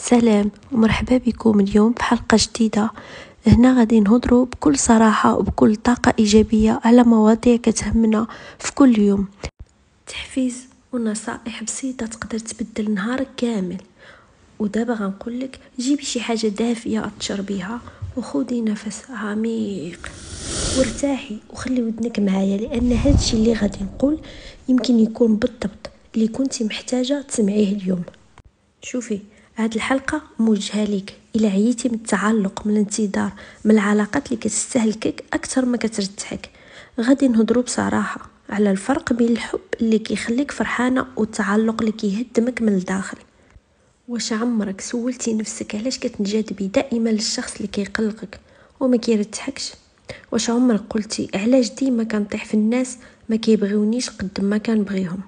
سلام ومرحبا بكم اليوم في حلقة جديدة. هنا غادي نهضروا بكل صراحة وبكل طاقة إيجابية على مواضيع كتهمنا في كل يوم، تحفيز ونصائح بسيطة تقدر تبدل نهارك كامل. ودابا غنقولك جيبي شي حاجة دافية تشربيها وخذي نفس عميق وارتاحي وخلي ودنك معايا، لأن هادشي اللي غادي نقول يمكن يكون بالضبط اللي كنتي محتاجة تسمعيه اليوم. شوفي، هاد الحلقة موجهة ليك إلا عييتي من التعلق، من الانتظار، من العلاقات اللي كتستهلكك أكثر ما كترتاحك. غادي نهضروا بصراحة على الفرق بين الحب اللي كيخليك فرحانة والتعلق اللي كيهدمك من الداخل. واش عمرك سولتي نفسك علاش كتنجذبي دائما للشخص اللي كيقلقك وما كيرتحكش؟ واش عمرك قلتي علاش ديما كنطيح في الناس ما كيبغيونيش قد ما كنبغيهم؟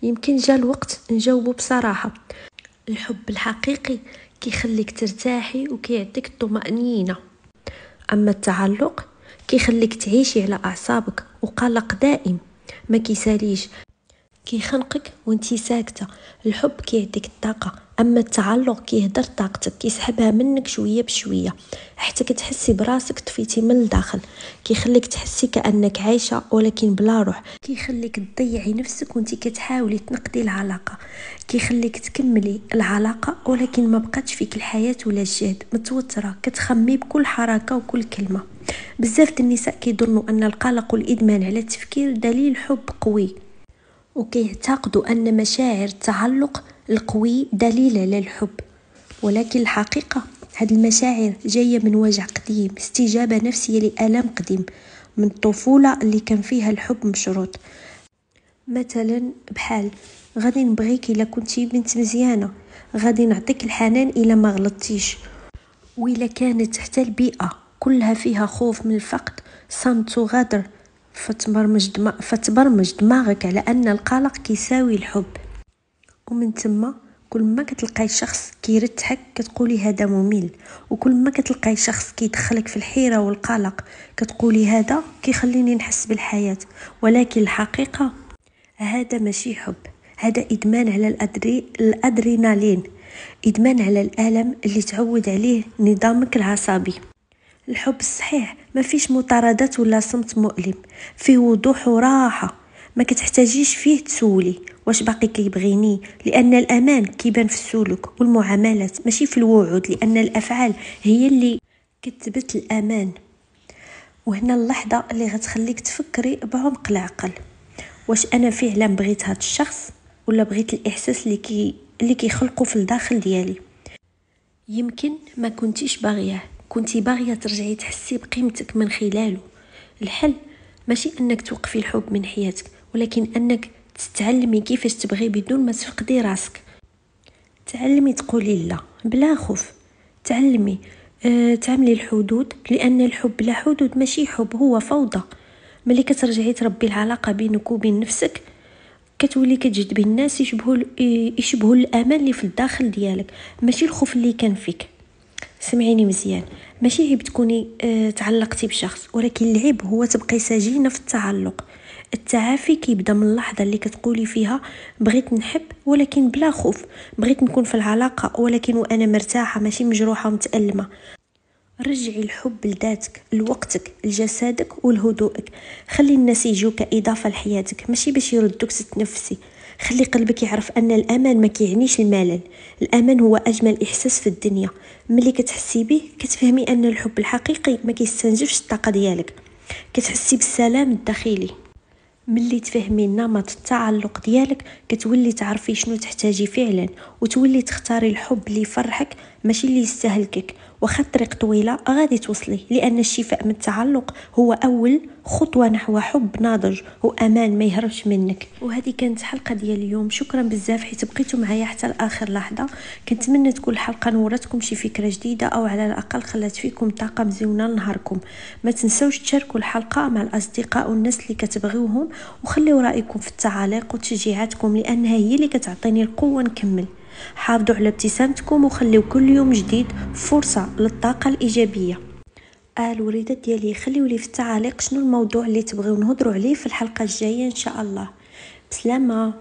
يمكن جا الوقت نجاوبوا بصراحة. الحب الحقيقي كيخليك ترتاحي وكيعطيك الطمأنينة، أما التعلق كيخليك تعيشي على أعصابك وقلق دائم ما كيساليش، كيخنقك وانتي ساكتة. الحب كيعطيك الطاقة، أما التعلق كيهدر طاقتك، كيسحبها منك شوية بشوية حتى كتحسي براسك طفيتي من الداخل. كيخليك تحسي كأنك عايشة ولكن بلا روح، كيخليك تضيعي نفسك وانتي كتحاولي تنقدي العلاقة، كيخليك تكملي العلاقة ولكن ما بقاتش فيك الحياة ولا الجهد، متوترة كتخمي بكل حركة وكل كلمة. بزاف النساء كيظنوا أن القلق والإدمان على التفكير دليل حب قوي، وكيعتقدوا أن مشاعر التعلق القوي دليل على الحب، ولكن الحقيقة هاد المشاعر جاية من وجع قديم، استجابة نفسية لآلام قديم من الطفولة اللي كان فيها الحب مشروط. مثلا بحال غادي نبغيك إلا كنتي بنت مزيانة، غادي نعطيك الحنان إلا ما غلطتيش، وإلا كانت حتى البيئة كلها فيها خوف من الفقد، صمت وغدر، فتبرمج دماغك على أن القلق كيساوي الحب. ومن ثم كل ما كتلقاي شخص كيرتحك كتقولي هذا ممل، وكل ما كتلقاي شخص كيدخلك في الحيرة والقلق كتقولي هذا كيخليني نحس بالحياة. ولكن الحقيقة هذا ماشي حب، هذا إدمان على الأدرينالين، إدمان على الألم اللي تعود عليه نظامك العصبي. الحب الصحيح ما فيش مطاردات ولا صمت مؤلم، فيه وضوح وراحة، ما كتحتاجيش فيه تسولي واش باقي كيبغيني، لأن الأمان كيبان في السلوك والمعاملات ماشي في الوعود، لأن الأفعال هي اللي كتثبت الأمان. وهنا اللحظة اللي غتخليك تفكري بعمق العقل، واش أنا فعلا بغيت هاد الشخص ولا بغيت الإحساس اللي كيخلقه في الداخل ديالي؟ يمكن ما كنتيش باغياه، كنتي باغية ترجعي تحسي بقيمتك من خلاله. الحل ماشي أنك توقفي الحب من حياتك، ولكن أنك تتعلمي كيفاش تبغي بدون ما تفقدي راسك. تعلمي تقولي لا بلا خوف، تعلمي تعملي الحدود، لأن الحب بلا حدود ماشي حب، هو فوضى. ملي كترجعي تربي العلاقة بينك وبين نفسك كتولي كتجذبي الناس يشبهوا الأمان اللي في الداخل ديالك، ماشي الخوف اللي كان فيك. سمعيني مزيان، ماشي عيب تكوني تعلقتي بشخص، ولكن العيب هو تبقي سجينة في التعلق. التعافي كيبدا من اللحظة اللي كتقولي فيها بغيت نحب ولكن بلا خوف، بغيت نكون في العلاقة ولكن وأنا مرتاحة ماشي مجروحة ومتألمة. رجعي الحب لذاتك، لوقتك، لجسدك ولهدوءك. خلي الناس يجوا كإضافة لحياتك ماشي باش يردوك تتنفسي. خلي قلبك يعرف أن الأمان ما كيعنيش الملل، الأمان هو أجمل إحساس في الدنيا. ملي كتحسي به كتفهمي أن الحب الحقيقي ما كيستنزفش الطاقة ديالك، كتحسي بالسلام الداخلي. ملي تفهمي نمط التعلق ديالك كتولي تعرفي شنو تحتاجي فعلا، وتولي تختاري الحب اللي يفرحك ماشي اللي يستهلكك. واخا الطريق طويلة غادي توصلي، لأن الشفاء من التعلق هو أول خطوة نحو حب ناضج وأمان ما يهربش منك. وهذه كانت حلقة ديال اليوم، شكرا بزاف حيت بقيتوا معايا حتى لآخر لحظة. كنتمنى تكون الحلقة نورتكم شي فكرة جديدة، أو على الأقل خلات فيكم طاقة مزيونة لنهاركم. ما تنسوش تشاركوا الحلقة مع الأصدقاء والناس اللي كتبغيوهم، وخليوا رأيكم في التعاليق وتشجيعاتكم لأنها هي اللي كتعطيني القوة نكمل. حافظوا على ابتسامتكم وخليوا كل يوم جديد فرصة للطاقة الإيجابية. الوريدات ديالي خليوا لي في التعاليق شنو الموضوع اللي تبغيو نهضروا عليه في الحلقة الجاية إن شاء الله. بسلامة.